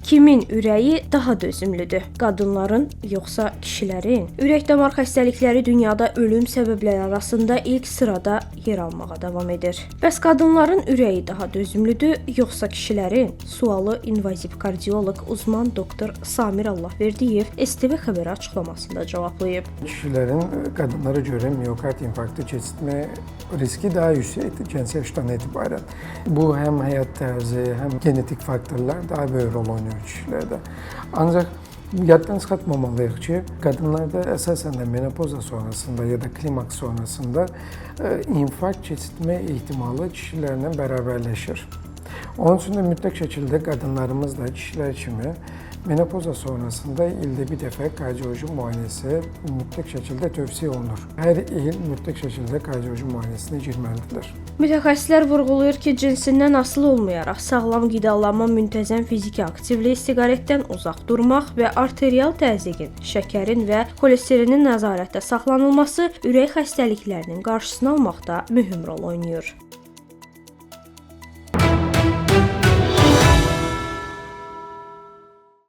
Kimin ürəyi daha dözümlüdür? Qadınların yoxsa kişilərin? Ürək-damar xəstəlikləri dünyada ölüm səbəbləri arasında ilk sırada yer almağa davam edir. Bəs qadınların ürəyi daha dözümlüdür yoxsa kişilərin? Sualı invaziv kardioloq uzman doktor Samir Allahverdiyev STV xəbəri açıqlamasında cavablayıb. Kişilərin qadınlara görə miokard infarktı keçirmə riski daha yüksektir genç yaşdan etibarən. Bu həm həyat tərzi, həm genetik faktorlar daha böyük rol oynuyor kişilərdə. Ancaq yaddan çıxartmamalıyıq ki, qadınlarda əsasən də menopoza sonrasında ya da klimaks sonrasında infarkt keçirmə ehtimalı kişilərlə bərabərləşir. Onun üçün də mütləq şəkildə qadınlarımız da kişilər kimi menopoza sonrasında ildə bir dəfə kardioloji müayinəsi mütləq şəkildə tövsiyə olunur. Hər il mütləq şəkildə kardioloji müayinəsinə girməlidirlər. Mütəxəssislər vurğulayır ki, cinsindən asılı olmayaraq sağlam qidalanma, müntəzəm fiziki aktivlik, siqaretdən uzaq durmaq və arterial təzyiqin, şəkərin və xolesterinin nəzarətdə saxlanılması ürək xəstəliklərinin qarşısını almaqda mühüm rol oynayır.